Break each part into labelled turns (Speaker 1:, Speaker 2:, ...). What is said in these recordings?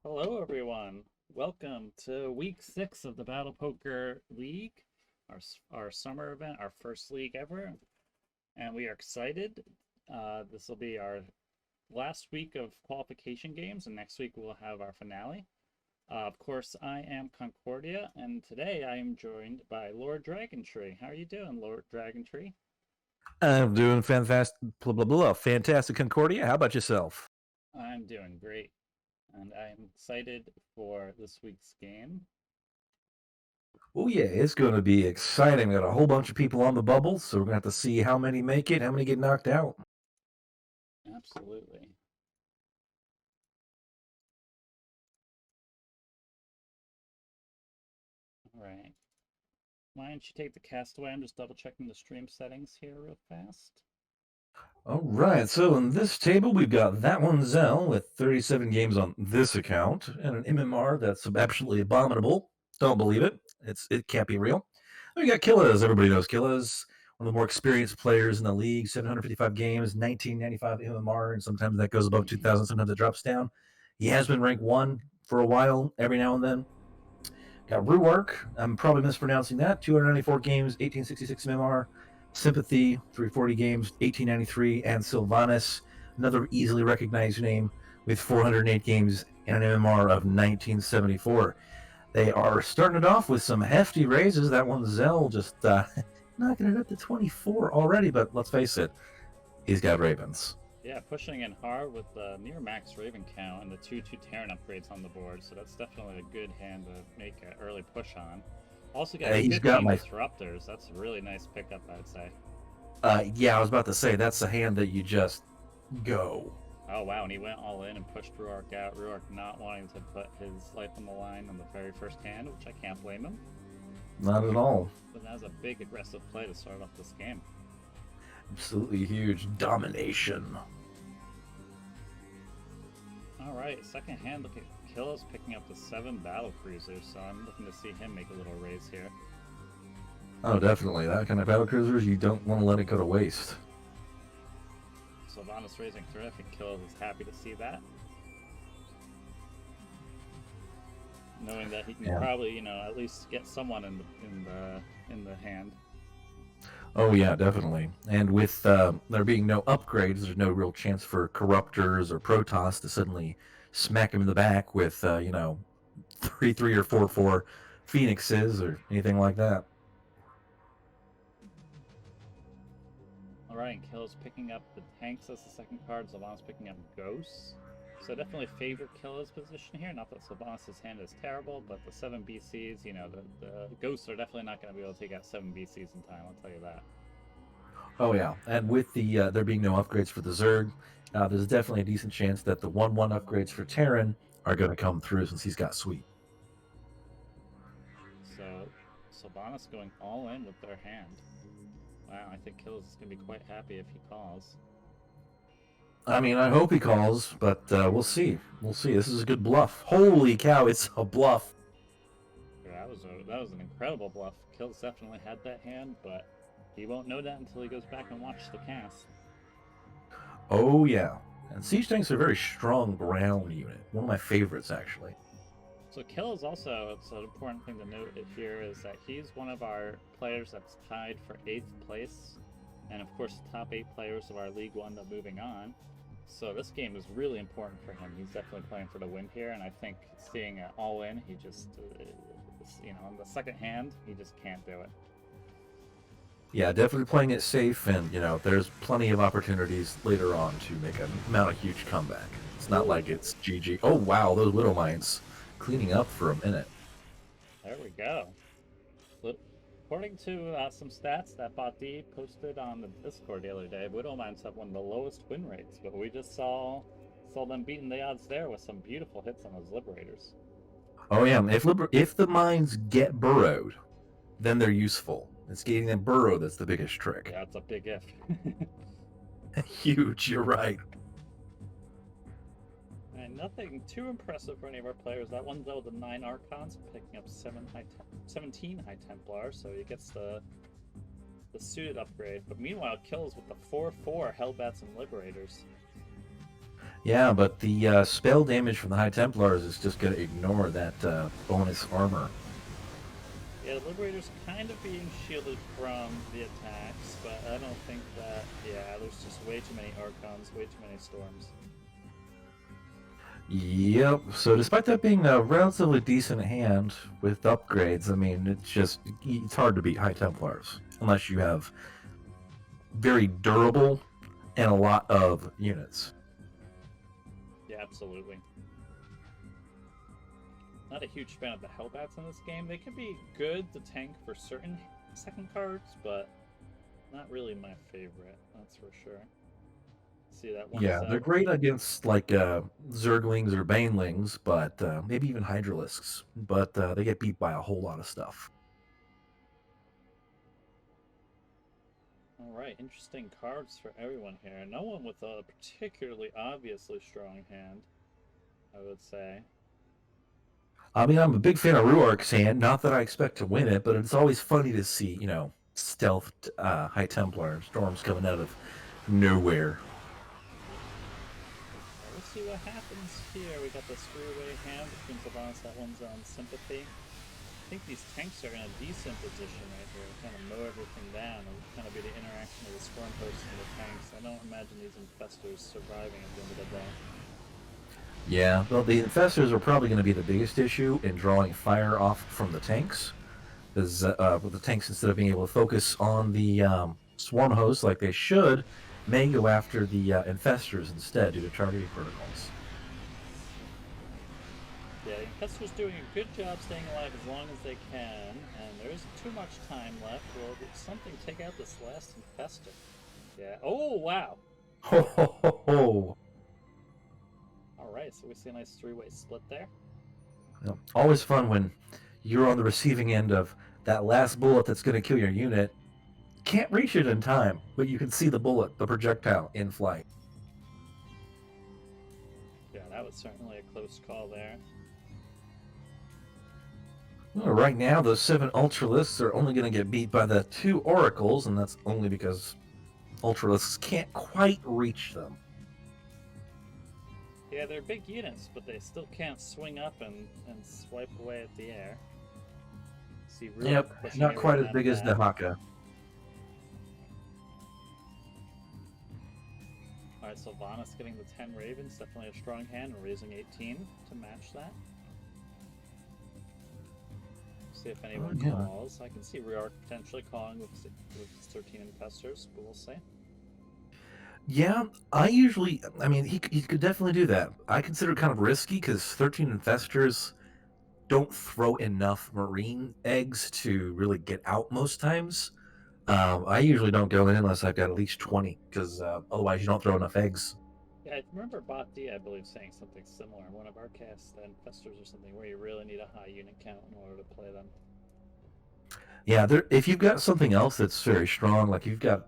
Speaker 1: Hello, everyone. Welcome to week 6 of the BattlePoker League, our summer event, our first league ever, and we are excited. This will be our last week of qualification games, and next week we'll have our finale. Of course, I am Concordia, and today I am joined by Lord Dragontree. How are you doing, Lord Dragontree?
Speaker 2: I'm doing fantastic, blah, blah, blah, fantastic, Concordia. How about yourself?
Speaker 1: I'm doing great, and I'm excited for this week's game.
Speaker 2: Oh, yeah, it's going to be exciting. We got a whole bunch of people on the bubble, so we're going to have to see how many make it, how many get knocked out.
Speaker 1: Absolutely. All right. Why don't you take the castaway? I'm just double checking the stream settings here real fast.
Speaker 2: All right, so in this table, we've got that one Zell with 37 games on this account, and an MMR that's absolutely abominable. Don't believe it. It can't be real. Then we got Killas. Everybody knows Killas. One of the more experienced players in the league, 755 games, 1995 MMR, and sometimes that goes above 2,000, sometimes it drops down. He has been ranked 1 for a while, every now and then. Got Ruark. I'm probably mispronouncing that. 294 games, 1866 MMR. Sympathy, 340 games, 1893. And Sylvanas, another easily recognized name, with 408 games and an MMR of 1974. They are starting it off with some hefty raises. That one, Zell, just knocking it up to 24 already. But let's face it, he's got Ravens.
Speaker 1: Yeah, pushing in hard with the near max Raven count and the 2/2 Terran upgrades on the board, so that's definitely a good hand to make an early push on. Also got
Speaker 2: He's got
Speaker 1: 15
Speaker 2: my.
Speaker 1: disruptors. That's a really nice pickup, I'd say.
Speaker 2: Yeah, I was about to say that's a hand that you just go.
Speaker 1: Oh wow, and he went all in and pushed Ruark out. Ruark not wanting to put his life on the line on the very first hand, which I can't blame him.
Speaker 2: Not at all.
Speaker 1: But that was a big aggressive play to start off this game.
Speaker 2: Absolutely huge domination.
Speaker 1: Alright, second hand, look at Killis picking up the 7 battle cruisers, so I'm looking to see him make a little raise here.
Speaker 2: Oh, definitely. That kind of battle cruisers, you don't want to let it go to waste.
Speaker 1: Sylvanas raising through. I think Killis is happy to see that. Knowing that he can probably, at least get someone in the hand.
Speaker 2: Oh yeah, definitely. And with there being no upgrades, there's no real chance for Corruptors or Protoss to suddenly smack him in the back with 3/3 or 4/4 Phoenixes or anything like that.
Speaker 1: Alright, and Killis picking up the tanks as the second card. Sylvanas picking up ghosts. So definitely favor Killis' position here. Not that Sylvanas' hand is terrible, but the 7 BCs, the ghosts are definitely not going to be able to take out 7 BCs in time, I'll tell you that.
Speaker 2: Oh yeah, and with the there being no upgrades for the Zerg, there's definitely a decent chance that the 1/1 upgrades for Terran are going to come through since he's got Sweep.
Speaker 1: So Sylvanas going all in with their hand. Wow, I think Killis is going to be quite happy if he calls.
Speaker 2: I mean, I hope he calls, but we'll see. We'll see. This is a good bluff. Holy cow, it's a bluff.
Speaker 1: Yeah, that was an incredible bluff. Killis definitely had that hand, but he won't know that until he goes back and watches the cast.
Speaker 2: Oh yeah, and siege tanks are a very strong ground unit. One of my favorites, actually.
Speaker 1: So Killis also, it's an important thing to note here is that he's one of our players that's tied for 8th place, and of course the top 8 players of our league will end up moving on. So this game is really important for him. He's definitely playing for the win here, and I think seeing it all in, he just, on the second hand, he just can't do it.
Speaker 2: Yeah, definitely playing it safe, and there's plenty of opportunities later on to mount a huge comeback. It's not like it's GG. Oh wow, those Widow Mines cleaning up for a minute.
Speaker 1: There we go. According to some stats that BotD posted on the Discord the other day, Widow Mines have one of the lowest win rates, but we just saw them beating the odds there with some beautiful hits on those Liberators.
Speaker 2: Oh yeah, if the mines get burrowed, then they're useful. It's getting them burrowed that's the biggest trick.
Speaker 1: Yeah, it's a big if.
Speaker 2: Huge, you're right.
Speaker 1: And nothing too impressive for any of our players. That one though, the 9 Archons picking up 17 High Templars, so he gets the suited upgrade. But meanwhile, Kills with the 4/4 Hellbats and Liberators.
Speaker 2: Yeah, but the spell damage from the High Templars is just going to ignore that bonus armor.
Speaker 1: Yeah, the Liberator's kind of being shielded from the attacks, but I don't think that... Yeah, there's just way too many Archons, way too many Storms.
Speaker 2: Yep. So despite that being a relatively decent hand with upgrades, I mean, it's hard to beat High Templars unless you have very durable and a lot of units.
Speaker 1: Yeah, absolutely. Not a huge fan of the Hellbats in this game. They can be good to tank for certain second cards, but not really my favorite, that's for sure. See that one
Speaker 2: Yeah, they're
Speaker 1: Zell?
Speaker 2: great against like Zerglings or Banelings, but maybe even Hydralisks. But they get beat by a whole lot of stuff.
Speaker 1: Alright, interesting cards for everyone here. No one with a particularly obviously strong hand, I would say.
Speaker 2: I mean, I'm a big fan of Ruark's hand. Not that I expect to win it, but it's always funny to see, stealthed High Templar storms coming out of nowhere.
Speaker 1: We'll see what happens here. We got this three-way hand between Sylvanas. That one's on Sympathy. I think these tanks are in a decent position right here. Kind of mow everything down. It would kind of be the interaction of the Storm Host and the tanks. I don't imagine these Infestors surviving at the end of the day.
Speaker 2: Yeah, well, the Infestors are probably going to be the biggest issue in drawing fire off from the tanks. Because with the tanks, instead of being able to focus on the Swarm Hosts like they should, may go after the Infestors instead due to targeting protocols.
Speaker 1: Yeah, the Infestor's doing a good job staying alive as long as they can, and there isn't too much time left. Will something take out this last Infestor? Yeah. Oh, wow!
Speaker 2: Ho ho ho ho!
Speaker 1: Alright, so we see a nice three-way split there.
Speaker 2: Always fun when you're on the receiving end of that last bullet that's going to kill your unit. Can't reach it in time, but you can see the bullet, the projectile, in flight.
Speaker 1: Yeah, that was certainly a close call there.
Speaker 2: Well, right now, those 7 Ultralisks are only going to get beat by the 2 Oracles, and that's only because Ultralisks can't quite reach them.
Speaker 1: Yeah, they're big units, but they still can't swing up and swipe away at the air. See,
Speaker 2: Yep, not quite as big as the Haka.
Speaker 1: Alright, Sylvanas getting the 10 Ravens, definitely a strong hand, and raising 18 to match that. See if anyone calls. I can see Riark potentially calling with his 13 Infestors, but we'll see.
Speaker 2: Yeah, I mean, he could definitely do that. I consider it kind of risky because 13 Infestors don't throw enough Marine eggs to really get out most times. I usually don't go in unless I've got at least 20 because otherwise you don't throw enough eggs.
Speaker 1: Yeah, I remember Bot D, I believe, saying something similar in one of our casts, the Infestors or something, where you really need a high unit count in order to play them.
Speaker 2: Yeah, if you've got something else that's very strong, like you've got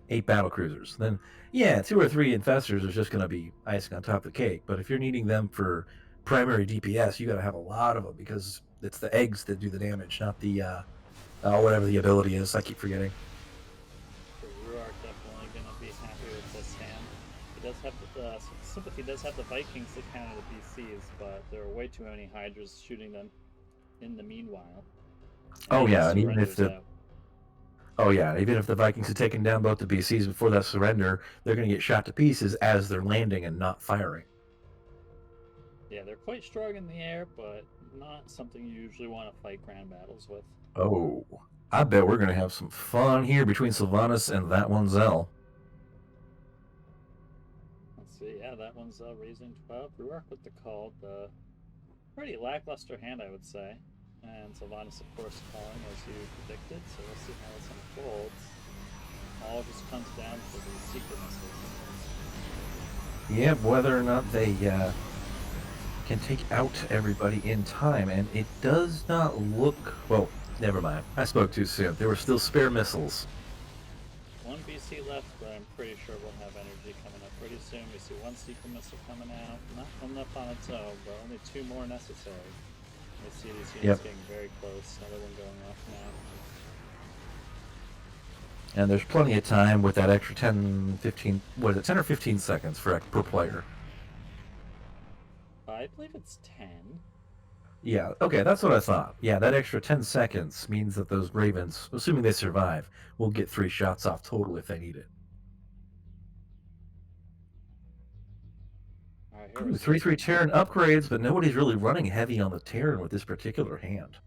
Speaker 2: 8 battle cruisers, then yeah, 2 or 3 Infestors is just going to be icing on top of the cake. But if you're needing them for primary DPS, you got to have a lot of them because it's the eggs that do the damage, not the whatever the ability is. I keep forgetting.
Speaker 1: Ruark definitely going to be happy with this hand. He does have the Sympathy does have the Vikings to counter the BCs, but there are way too many Hydras shooting them in the meanwhile.
Speaker 2: Oh yeah, and even if the Vikings had taken down both the BCs before that surrender, they're going to get shot to pieces as they're landing and not firing.
Speaker 1: Yeah, they're quite strong in the air, but not something you usually want to fight grand battles with.
Speaker 2: Oh, I bet we're going to have some fun here between Sylvanas and that one Zell.
Speaker 1: Let's see, yeah, that one's raising 12. Ruark with the call, the pretty lackluster hand, I would say. And Sylvanas, of course, calling as you predicted, so we'll see how this unfolds. All just comes down to the secret missiles.
Speaker 2: Yep, whether or not they can take out everybody in time, and it does not look... Well, never mind. I spoke too soon. There were still spare missiles.
Speaker 1: 1 BC left, but I'm pretty sure we'll have energy coming up pretty soon. We see 1 secret missile coming out. Not enough on its own, but only 2 more necessary. We see these units getting very close. Another one going off now.
Speaker 2: And there's plenty of time with that extra 10, 15... What is it? 10 or 15 seconds per player.
Speaker 1: I believe it's 10.
Speaker 2: Yeah, okay, that's what I thought. Yeah, that extra 10 seconds means that those Ravens, assuming they survive, will get 3 shots off total if they need it.
Speaker 1: All right, here we're
Speaker 2: Ooh,
Speaker 1: seeing
Speaker 2: 3/3
Speaker 1: some.
Speaker 2: Terran upgrades, but nobody's really running heavy on the Terran with this particular hand.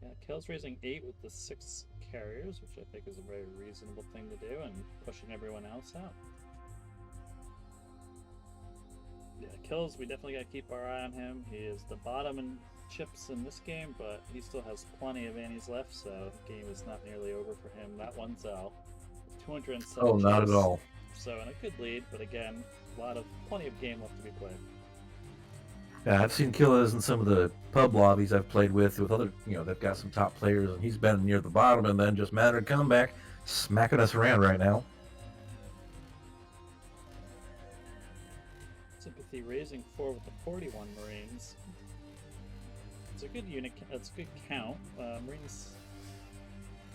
Speaker 1: Yeah, Kill's raising 8 with the 6 carriers, which I think is a very reasonable thing to do, and pushing everyone else out. Yeah, Kills, we definitely got to keep our eye on him. He is the bottom in chips in this game, but he still has plenty of annies left, so the game is not nearly over for him. That one's out. 207
Speaker 2: Oh, not at
Speaker 1: chips,
Speaker 2: all.
Speaker 1: so in a good lead, but again, plenty of game left to be played.
Speaker 2: Yeah, I've seen Killas in some of the pub lobbies I've played with other, they've got some top players, and he's been near the bottom and then just managed to come back, smacking us around right now.
Speaker 1: Sympathy raising 4 with the 41 Marines. It's a good unit. It's a good count. Marines.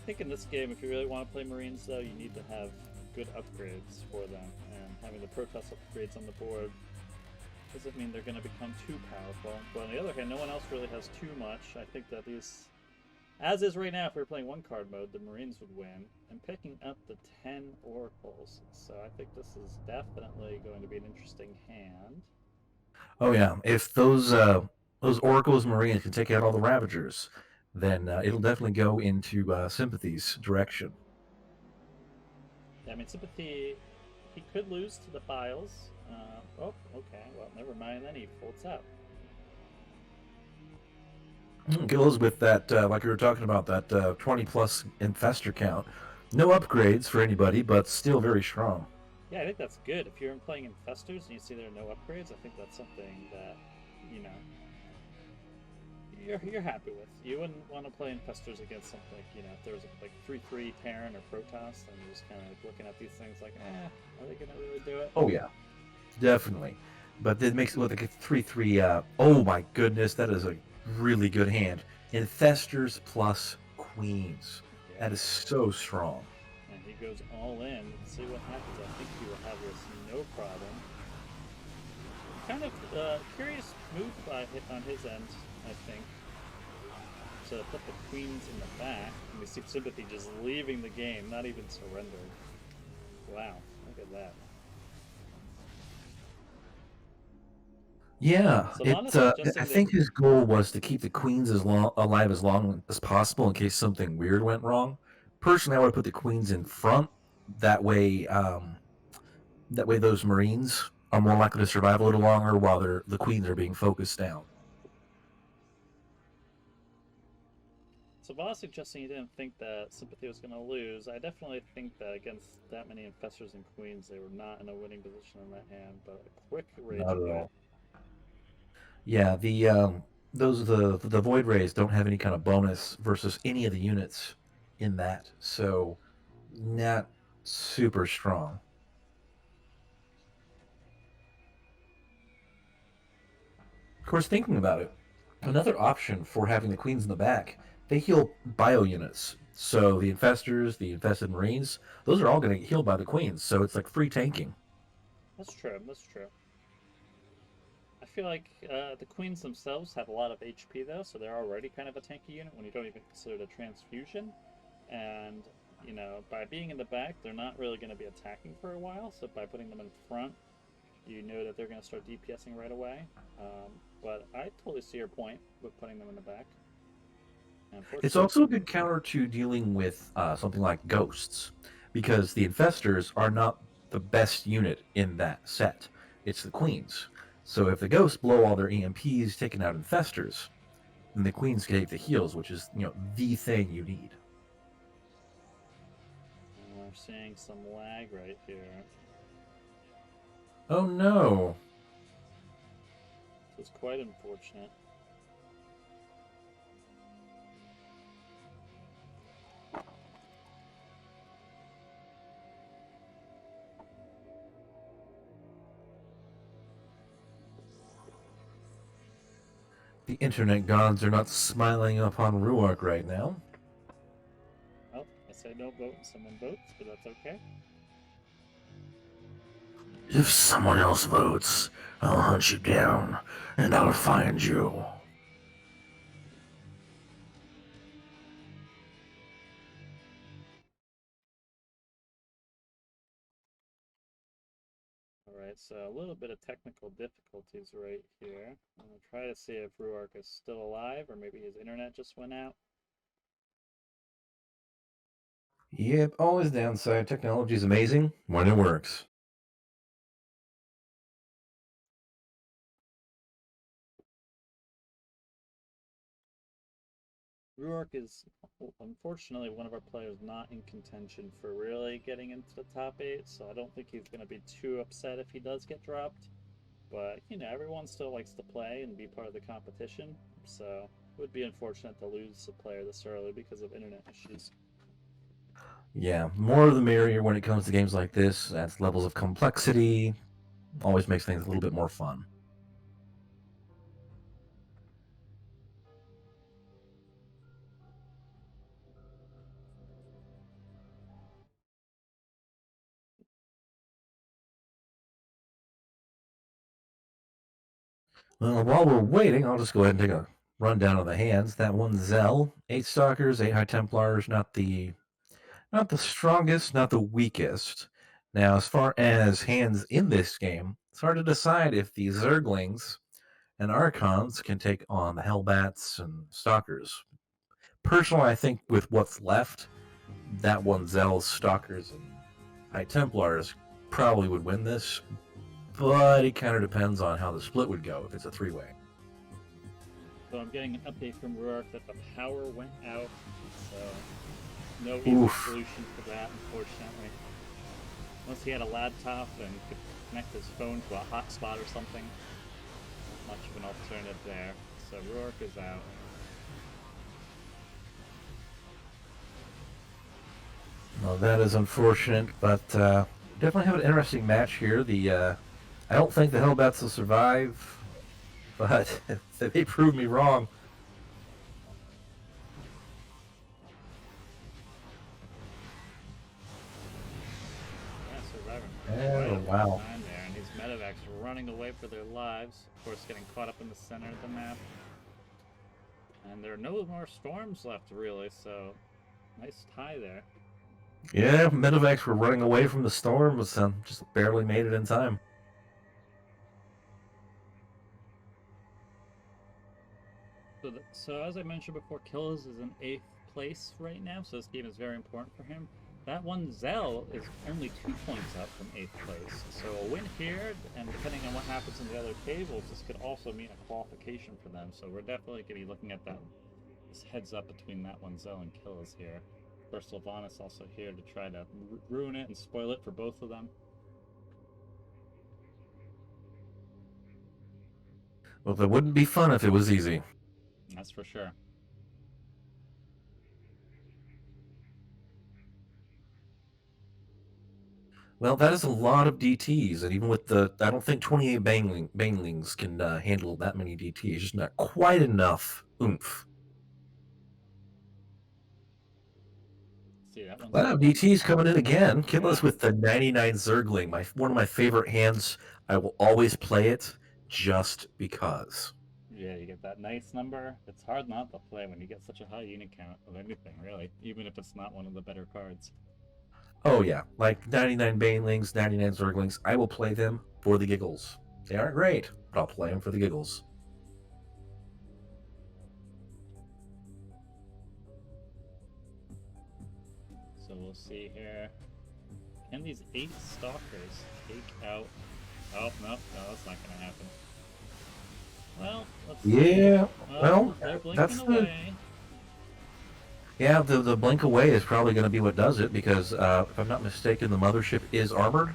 Speaker 1: I think in this game, if you really want to play Marines, though, you need to have good upgrades for them, and having the Protoss upgrades on the board doesn't mean they're going to become too powerful. But on the other hand, no one else really has too much. I think that these, as is right now, if we were playing one card mode, the Marines would win. And picking up the 10 Oracles, so I think this is definitely going to be an interesting hand.
Speaker 2: Oh yeah, if those Oracles Marines can take out all the Ravagers, then it'll definitely go into Sympathy's direction.
Speaker 1: Yeah, I mean, Sympathy, he could lose to the Files. Oh, okay. Well, never mind. Then he folds out.
Speaker 2: Goes with that, like we were talking about, that 20-plus Infestor count. No upgrades for anybody, but still very strong.
Speaker 1: Yeah, I think that's good. If you're playing Infestors and you see there are no upgrades, I think that's something that, you know, you're happy with. You wouldn't want to play Infestors against something like, if there was like 3/3 Terran or Protoss, and you're just kind of like looking at these things like, are they gonna really do it?
Speaker 2: Oh yeah, definitely. But it makes it with a 3/3. Oh my goodness, that is a really good hand. Infestors plus Queens.
Speaker 1: Yeah.
Speaker 2: That is so strong.
Speaker 1: And he goes all in. Let's see what happens. I think he will have this no problem. Kind of curious move on his end, I think, to put the Queens in the back. And we see Sympathy just leaving the game, not even surrendering. Wow, look at that.
Speaker 2: Yeah,
Speaker 1: So
Speaker 2: I think his goal was to keep the Queens alive as long as possible in case something weird went wrong. Personally, I would put the Queens in front. That way, those Marines are more likely to survive a little longer while the Queens are being focused down.
Speaker 1: So Voss suggesting he didn't think that Sympathy was going to lose. I definitely think that against that many Infestors and Queens, they were not in a winning position in that hand, but a quick rage
Speaker 2: Not at
Speaker 1: quit.
Speaker 2: all. Yeah, the Void Rays don't have any kind of bonus versus any of the units in that, so not super strong. Of course, thinking about it, another option for having the Queens in the back, they heal bio units. So the Infestors, the Infested Marines, those are all going to get healed by the Queens, so it's like free tanking.
Speaker 1: That's true, that's true. I feel like the Queens themselves have a lot of HP, though, so they're already kind of a tanky unit when you don't even consider the transfusion. And, by being in the back, they're not really going to be attacking for a while, so by putting them in front, you know that they're going to start DPSing right away. But I totally see your point with putting them in the back.
Speaker 2: It's also a good counter to dealing with something like ghosts, because the Infestors are not the best unit in that set. It's the Queens. So if the ghosts blow all their EMPs, taking out Infestors, then the Queens can take the heals, which is, the thing you need.
Speaker 1: We're seeing some lag right here.
Speaker 2: Oh no.
Speaker 1: This is quite unfortunate.
Speaker 2: The internet gods are not smiling upon Ruark right now.
Speaker 1: Oh, I say no vote, someone votes, but that's okay.
Speaker 2: If someone else votes, I'll hunt you down, and I'll find you.
Speaker 1: Alright, so a little bit of technical difficulties right here. I'm going to try to see if Ruark is still alive, or maybe his internet just went out.
Speaker 2: Yep, always downside. Technology's amazing when it works.
Speaker 1: Ruark is, unfortunately, one of our players not in contention for really getting into the top 8, so I don't think he's going to be too upset if he does get dropped. But, you know, everyone still likes to play and be part of the competition, so it would be unfortunate to lose a player this early because of internet issues.
Speaker 2: Yeah, more the merrier when it comes to games like this. Adds levels of complexity, always makes things a little bit more fun. Well, while we're waiting, I'll just go ahead and take a rundown of the hands. That one Zell, 8 Stalkers, 8 High Templars, not the strongest, not the weakest. Now, as far as hands in this game, it's hard to decide if the Zerglings and Archons can take on the Hellbats and Stalkers. Personally, I think with what's left, that one Zell, Stalkers, and High Templars probably would win this, but it kind of depends on how the split would go if it's a 3-way.
Speaker 1: So I'm getting an update from Ruark that the power went out, so no easy solution for that, unfortunately. Unless he had a laptop and could connect his phone to a hotspot or something. Not much of an alternative there. So Ruark is out.
Speaker 2: Well, that is unfortunate, but definitely have an interesting match here. I don't think the Hellbats will survive, but they proved me wrong.
Speaker 1: Yeah,
Speaker 2: surviving. Wow.
Speaker 1: Time there, and these medevacs running away for their lives. Of course, getting caught up in the center of the map. And there are no more storms left, really, so nice tie there.
Speaker 2: Yeah, medevacs were running away from the storms and just barely made it in time.
Speaker 1: So as I mentioned before, Kills is in 8th place right now, so this game is very important for him. That one Zell is only 2 points up from 8th place, so a win here, and depending on what happens in the other tables, this could also mean a qualification for them, so we're definitely going to be looking at that. This heads up between that one Zell and Kills here. Of course, Sylvanas also here to try to ruin it and spoil it for both of them.
Speaker 2: Well, that wouldn't be fun if it was easy.
Speaker 1: That's for sure.
Speaker 2: Well, that is a lot of DTs, and even with I don't think 28 Banelings can handle that many DTs. Just not quite enough oomph.
Speaker 1: See, that one's
Speaker 2: Wow, DT's coming in again. Kill us with the 99 Zergling. One of my favorite hands. I will always play it just because.
Speaker 1: Yeah, you get that nice number. It's hard not to play when you get such a high unit count of anything, really, even if it's not one of the better cards.
Speaker 2: Oh yeah, like 99 Banelings, 99 Zerglings. I will play them for the giggles. They aren't great, but I'll play them for the giggles.
Speaker 1: So we'll see here. Can these 8 Stalkers take out... Oh, no, that's not going to happen. Well, let's see.
Speaker 2: Yeah, well,
Speaker 1: they're blinking
Speaker 2: that's
Speaker 1: away.
Speaker 2: Yeah, the blink away is probably going to be what does it, because if I'm not mistaken, the mothership is armored.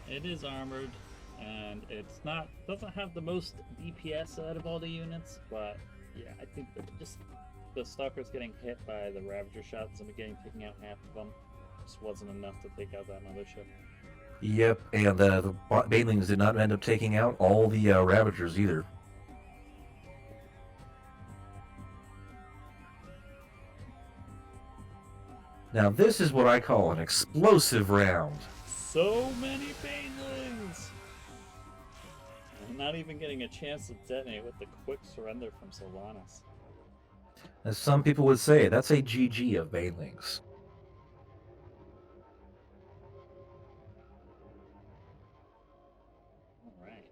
Speaker 1: It is armored, and doesn't have the most DPS out of all the units, but yeah, I think that just the Stalkers getting hit by the Ravager shots and taking out half of them just wasn't enough to take out that mothership.
Speaker 2: Yep, and the Banelings did not end up taking out all the Ravagers either. Now this is what I call an explosive round.
Speaker 1: so many banelings! I'm not even getting a chance to detonate with the quick surrender from Sylvanas.
Speaker 2: As some people would say, that's a GG of banelings.
Speaker 1: Alright.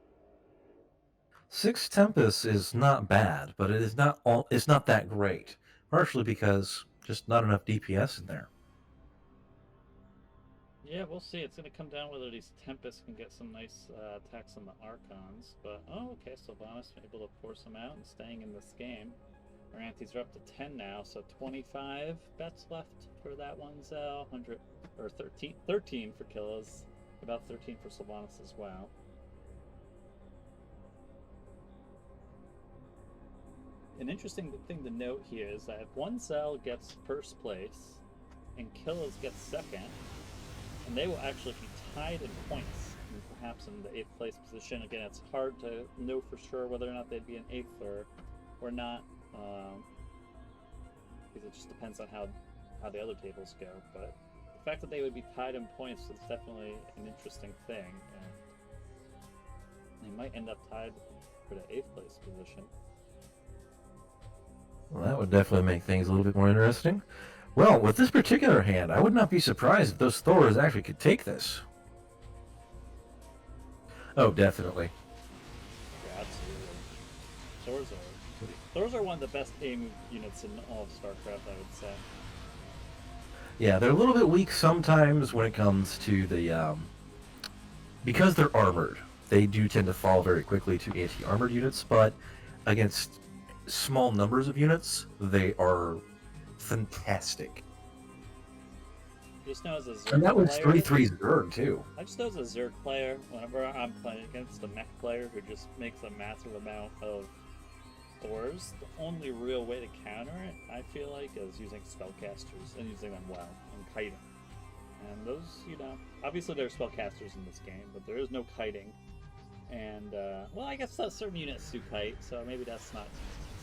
Speaker 2: 6 Tempest is not bad, but it's not that great. Partially because just not enough DPS in there.
Speaker 1: Yeah, we'll see. It's going to come down whether these Tempests can get some nice attacks on the Archons. But, oh, okay, Sylvanas able to force them out and staying in this game. Our antes are up to 10 now, so 25 bets left for that one, Zell. 100, or 13 for Killas. About 13 for Sylvanas as well. An interesting thing to note here is that if one Zell gets first place and Killas gets second, and they will actually be tied in points, and perhaps in the 8th place position. Again, it's hard to know for sure whether or not they'd be an 8th or not, because it just depends on how the other tables go. But the fact that they would be tied in points is definitely an interesting thing, and they might end up tied for the 8th place position.
Speaker 2: Well, that would definitely make things a little bit more interesting. Well, with this particular hand, I would not be surprised if those Thors actually could take this. Oh, definitely.
Speaker 1: Yeah, absolutely. Thors are one of the best aim units in all of StarCraft, I would say.
Speaker 2: Yeah, they're a little bit weak sometimes when it comes to the... because they're armored, they do tend to fall very quickly to anti-armored units, but against small numbers of units, they are fantastic.
Speaker 1: Just know as a Zerg
Speaker 2: And that was
Speaker 1: player,
Speaker 2: 3-3 Zerg, too.
Speaker 1: I just know as a Zerg player, whenever I'm playing against a mech player who just makes a massive amount of Thors, the only real way to counter it, I feel like, is using spellcasters and using them well and kiting. And those, obviously there are spellcasters in this game, but there is no kiting. And, well, I guess certain units do kite, so maybe that's not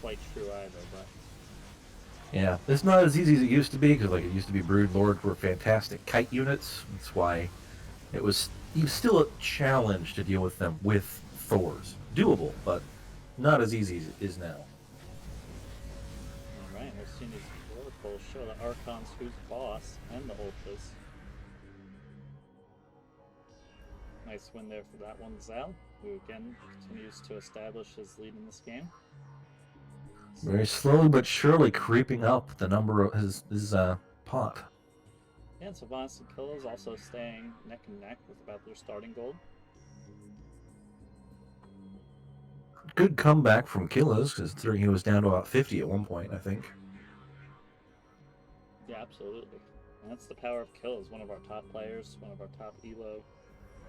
Speaker 1: quite true either, but...
Speaker 2: Yeah, it's not as easy as it used to be, because it used to be Brood Lords were fantastic kite units. That's why it was still a challenge to deal with them with Thors. Doable, but not as easy as it is now.
Speaker 1: Alright, we're seeing these verticals show the Archons who's boss, and the Ultras. Nice win there for that one, Zal, who again continues to establish his lead in this game.
Speaker 2: Very slowly but surely creeping up the number of his pot.
Speaker 1: Yeah, and Sylvanas and Killas also staying neck and neck with about their starting gold.
Speaker 2: Good comeback from Killas, considering he was down to about 50 at one point, I think.
Speaker 1: Yeah, absolutely. And that's the power of Killas, one of our top players, one of our top Elo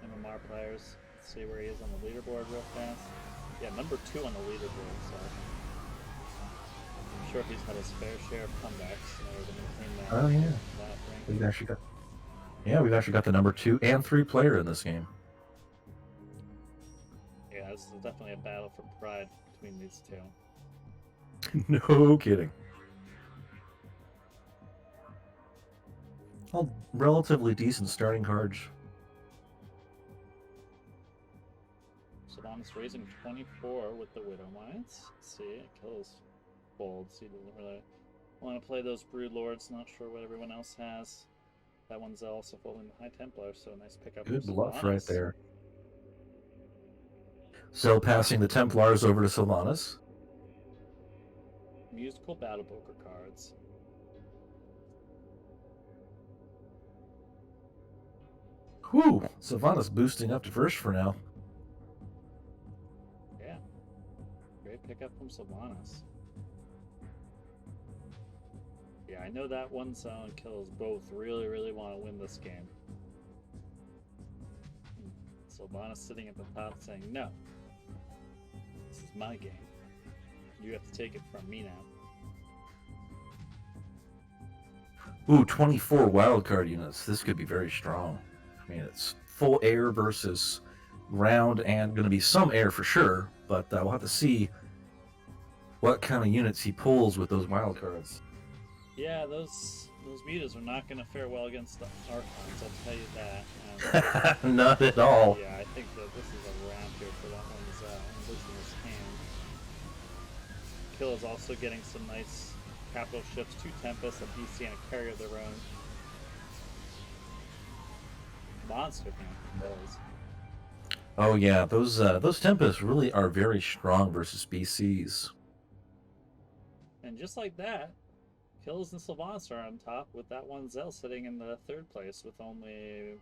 Speaker 1: MMR players. Let's see where he is on the leaderboard real fast. Yeah, number 2 on the leaderboard, so... I'm sure he's had his fair share of comebacks in order to maintain that.
Speaker 2: Oh yeah, we've actually got the number 2 and 3 player in this game.
Speaker 1: Yeah, this is definitely a battle for pride between these two.
Speaker 2: No kidding. All relatively decent starting cards.
Speaker 1: Sylvanas raising 24 with the Widow Mines. Let's see, it kills Bolds. He doesn't really want to play those Brood Lords. Not sure what everyone else has. That one's also folding the High Templar, so nice pickup.
Speaker 2: Good bluff right there. So passing the Templars over to Sylvanas.
Speaker 1: Musical BattlePoker cards.
Speaker 2: Whew! Sylvanas boosting up to first for now.
Speaker 1: Yeah. Great pickup from Sylvanas. Yeah, I know that one Zell and Kills both really, really want to win this game. Sylvanas sitting at the top saying, no. This is my game. You have to take it from me now.
Speaker 2: Ooh, 24 wildcard units. This could be very strong. I mean, it's full air versus ground, and going to be some air for sure, but we'll have to see what kind of units he pulls with those wildcards.
Speaker 1: Yeah, those those mutas are not going to fare well against the Archons, I'll tell you that.
Speaker 2: Not at all.
Speaker 1: Yeah, I think that this is a round here for that one's losing his hand. Kill is also getting some nice capital shifts, 2 Tempest, a BC, and a carry of their own. Monster hand, those.
Speaker 2: Oh yeah, those Tempests really are very strong versus BCs.
Speaker 1: And just like that, Kills and Sylvanas are on top, with that one Zell sitting in the 3rd place with only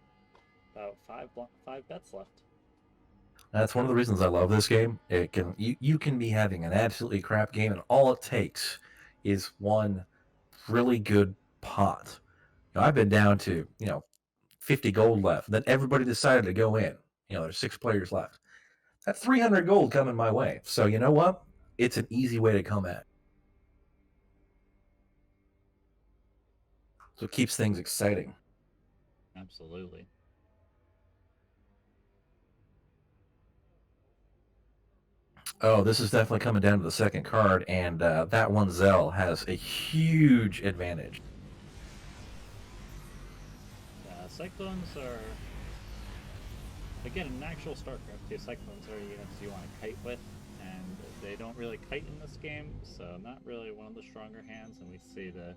Speaker 1: about five bets left.
Speaker 2: That's one of the reasons I love this game. You can be having an absolutely crap game, and all it takes is one really good pot. I've been down to 50 gold left. Then everybody decided to go in. There's 6 players left. That's 300 gold coming my way. So you know what? It's an easy way to come at. So it keeps things exciting.
Speaker 1: Absolutely.
Speaker 2: Oh, this is definitely coming down to the second card, and that one Zell has a huge advantage.
Speaker 1: Cyclones are, again, in actual StarCraft 2, Cyclones are units you want to kite with, and they don't really kite in this game, so not really one of the stronger hands, and we see the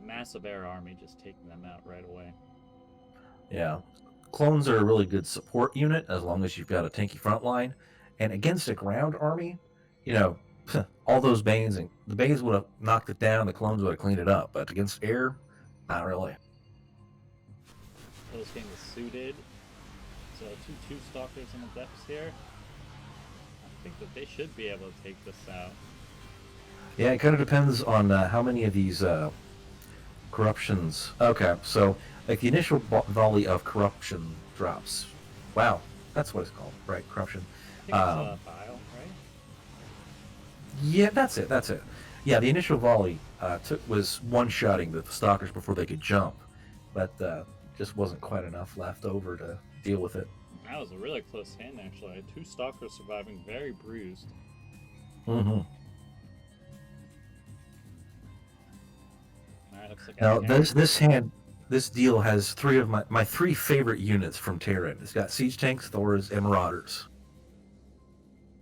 Speaker 1: massive air army just taking them out right away.
Speaker 2: Yeah. Clones are a really good support unit as long as you've got a tanky front line. And against a ground army, all those Banes, and the Banes would have knocked it down, the clones would have cleaned it up. But against air, not really.
Speaker 1: This game is suited. So two Stalkers in the depths here. I think that they should be able to take this out.
Speaker 2: Yeah, it kind of depends on how many of these corruptions. Okay, so like the initial volley of corruption drops. Wow, that's what it's called, right? Corruption.
Speaker 1: I think it's Bile, right?
Speaker 2: Yeah, that's it. Yeah, the initial volley was one-shotting the Stalkers before they could jump, but just wasn't quite enough left over to deal with it.
Speaker 1: That was a really close hand, actually. I had 2 Stalkers surviving, very bruised.
Speaker 2: Mm-hmm.
Speaker 1: Alright, looks like
Speaker 2: Now this deal has 3 of my 3 favorite units from Terran. It's got Siege Tanks, Thors, and Marauders.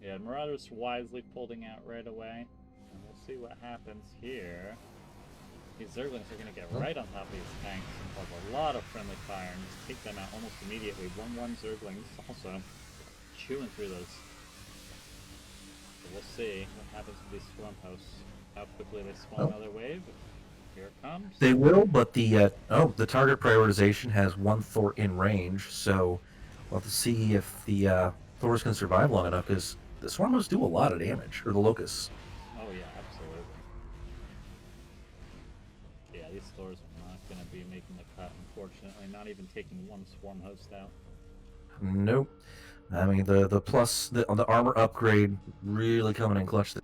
Speaker 1: Yeah, Marauders wisely folding out right away. And we'll see what happens here. These Zerglings are going to get right on top of these tanks and cause a lot of friendly fire and just take them out almost immediately. 1-1 Zerglings also chewing through those. So we'll see what happens with these Swarm Hosts. How quickly they spawn another wave. Here it comes.
Speaker 2: They will, but the target prioritization has 1 Thor in range, so we'll have to see if the Thors can survive long enough, because the Swarm Hosts do a lot of damage, or the Locusts.
Speaker 1: Oh yeah, absolutely. Yeah, these Thors are not going to be making the cut, unfortunately. Not even taking 1 Swarm Host out.
Speaker 2: Nope. I mean, the plus on the armor upgrade really coming in clutch.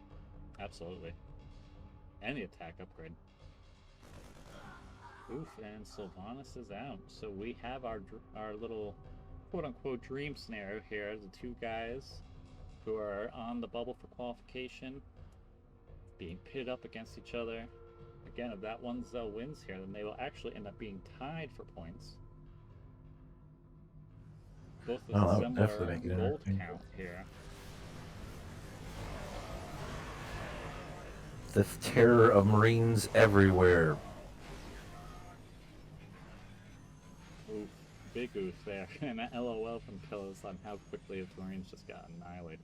Speaker 1: Absolutely. And the attack upgrade. Oof, and Sylvanas is out. So we have our little quote-unquote dream scenario here. The 2 guys who are on the bubble for qualification being pitted up against each other. Again, if that one Zell wins here, then they will actually end up being tied for points. Both with a similar gold count here.
Speaker 2: The terror of Marines everywhere.
Speaker 1: Oof, big oof there. And that LOL from Pillows on how quickly his Marines just got annihilated.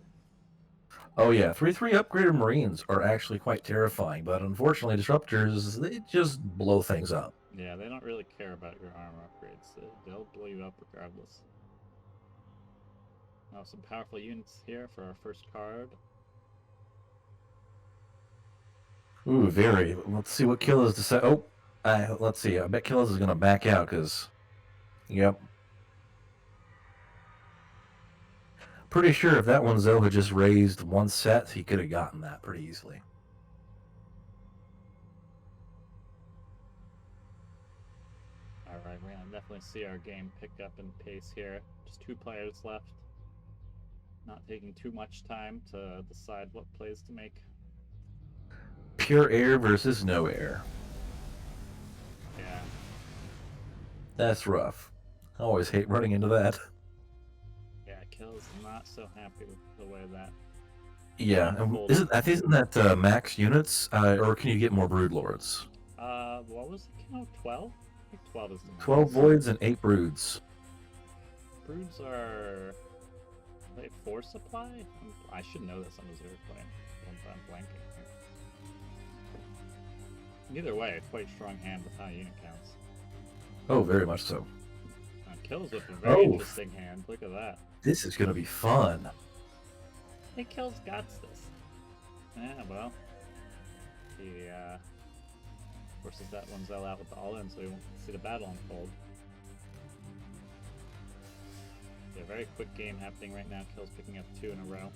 Speaker 2: Oh yeah, 3/3 upgraded Marines are actually quite terrifying, but unfortunately Disruptors, they just blow things up.
Speaker 1: Yeah, they don't really care about your armor upgrades. They'll blow you up regardless. Now some powerful units here for our first card.
Speaker 2: Ooh, very. Let's see what Killis decide. Oh, let's see. I bet Killis is going to back out because, yep. Pretty sure if that one Zell had just raised 1 set, he could have gotten that pretty easily.
Speaker 1: Alright, we're going to definitely see our game pick up in pace here. Just 2 players left. Not taking too much time to decide what plays to make.
Speaker 2: Pure air versus no air. That's rough. I always hate running into that.
Speaker 1: Yeah, Kills not so happy with the way that
Speaker 2: Yeah, and
Speaker 1: unfolded.
Speaker 2: isn't that max units, or can you get more brood lords?
Speaker 1: What was the count? 12? I think 12 is the
Speaker 2: 12
Speaker 1: max.
Speaker 2: voids and 8 broods.
Speaker 1: Broods are they 4 supply? I should know this on a 0 plane. I'm blanking here. Either way, quite strong hand with high unit counts.
Speaker 2: Oh, very much so.
Speaker 1: Kills with a very
Speaker 2: Oh,
Speaker 1: interesting hand. Look at that.
Speaker 2: this is gonna be fun.
Speaker 1: Hey, Kills got this. Yeah, well, he forces that one Zell out with the all-in, so we won't see the battle unfold. Yeah, very quick game happening right now. Kills picking up 2 in a row.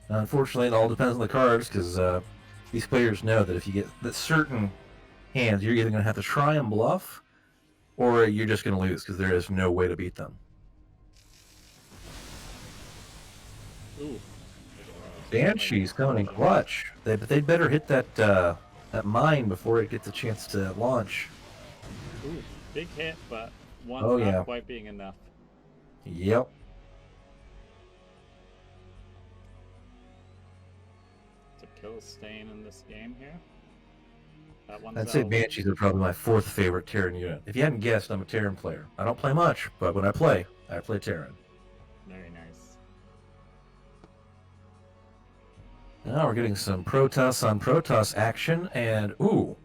Speaker 2: Unfortunately, it all depends on the cards, because these players know that if you get the certain hands, you're either going to have to try and bluff, or you're just going to lose, because there is no way to beat them.
Speaker 1: Ooh.
Speaker 2: Banshee's coming in clutch. But they'd better hit that mine before it gets a chance to launch.
Speaker 1: Ooh, big hit, but one's
Speaker 2: Oh,
Speaker 1: not
Speaker 2: yeah.
Speaker 1: quite being enough.
Speaker 2: Yep.
Speaker 1: So Kills staying in this game here. That one's
Speaker 2: I'd say Banshees are probably my 4th favorite Terran unit. If you hadn't guessed, I'm a Terran player. I don't play much, but when I play Terran.
Speaker 1: very nice.
Speaker 2: Now we're getting some Protoss on Protoss action, and ooh,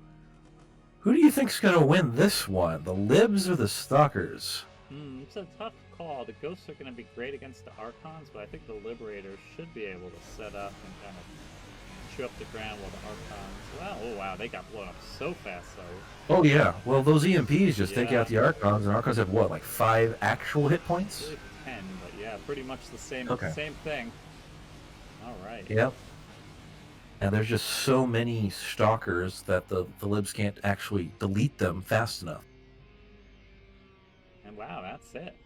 Speaker 2: who do you think's gonna win this one? The Libs or the Stalkers?
Speaker 1: It's a tough call. The Ghosts are going to be great against the Archons, but I think the Liberators should be able to set up and kind of chew up the ground while the Archons... Well, oh wow, they got blown up so fast, though.
Speaker 2: Oh yeah, well those EMPs just take out the Archons, and Archons have what, like 5 actual hit points?
Speaker 1: Really 10, but yeah, pretty much the same same thing. Alright.
Speaker 2: Yep. And there's just so many Stalkers that the Libs can't actually delete them fast enough.
Speaker 1: And wow, that's it.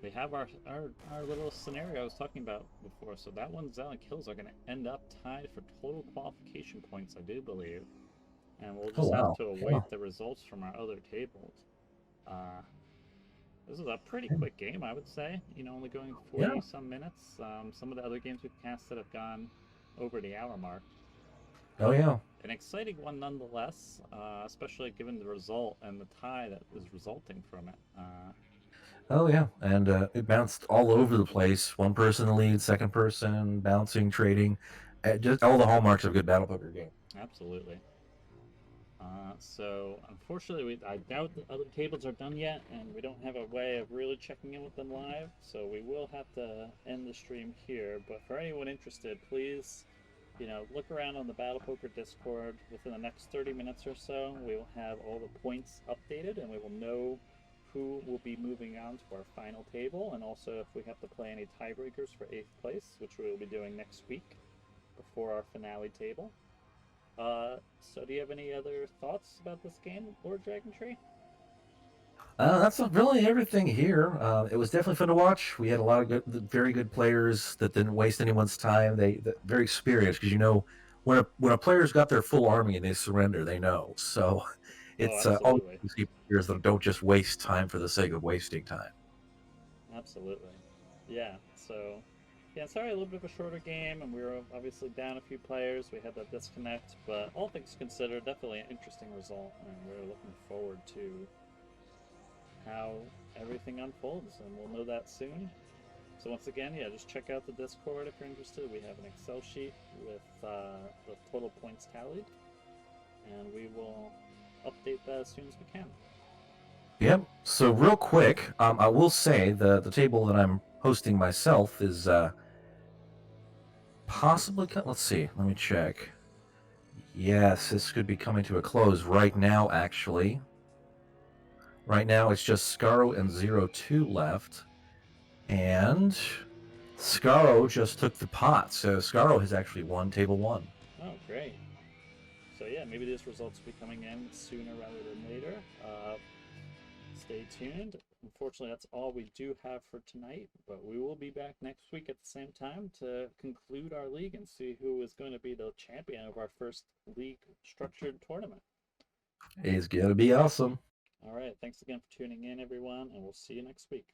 Speaker 1: We have our little scenario I was talking about before. So that one Zell and Kills are going to end up tied for total qualification points, I do believe. And we'll just have to await the results from our other tables. This is a pretty quick game, I would say. You know, only going 40 some minutes. Some of the other games we've casted have gone over the hour mark.
Speaker 2: Oh yeah.
Speaker 1: An exciting one nonetheless, especially given the result and the tie that is resulting from it.
Speaker 2: Oh yeah, and it bounced all over the place. One person in the lead, second person, bouncing, trading, just all the hallmarks of a good battle poker game.
Speaker 1: Absolutely. So unfortunately, I doubt the other tables are done yet, and we don't have a way of really checking in with them live. So we will have to end the stream here. But for anyone interested, please, you know, look around on the BattlePoker Discord. Within the next 30 minutes or so, we will have all the points updated, and we will know who will be moving on to our final table, and also if we have to play any tiebreakers for 8th place, which we will be doing next week before our finale table. So do you have any other thoughts about this game, Lord Dragon Tree?
Speaker 2: That's really everything here. It was definitely fun to watch. We had a lot of very good players that didn't waste anyone's time. They're very experienced, because you know when a player's got their full army and they surrender, they know. So it's all players that don't just waste time for the sake of wasting time.
Speaker 1: Absolutely, yeah. So yeah, sorry, a little bit of a shorter game, and we were obviously down a few players. We had that disconnect, but all things considered, definitely an interesting result, and we're looking forward to how everything unfolds, and we'll know that soon. So once again, yeah, just check out the Discord if you're interested. We have an Excel sheet with the total points tallied, and we will update that as soon as we can.
Speaker 2: Yep. So real quick, I will say the table that I'm hosting myself is possibly. Let's see. Let me check. Yes, this could be coming to a close right now. Actually, right now it's just Scaro and 0-2 left, and Scaro just took the pot. So Scaro has actually won table 1.
Speaker 1: Oh, great. So yeah, maybe these results will be coming in sooner rather than later. Stay tuned. unfortunately, that's all we do have for tonight, but we will be back next week at the same time to conclude our league and see who is going to be the champion of our first league structured tournament.
Speaker 2: It's going to be awesome.
Speaker 1: All right. Thanks again for tuning in, everyone, and we'll see you next week.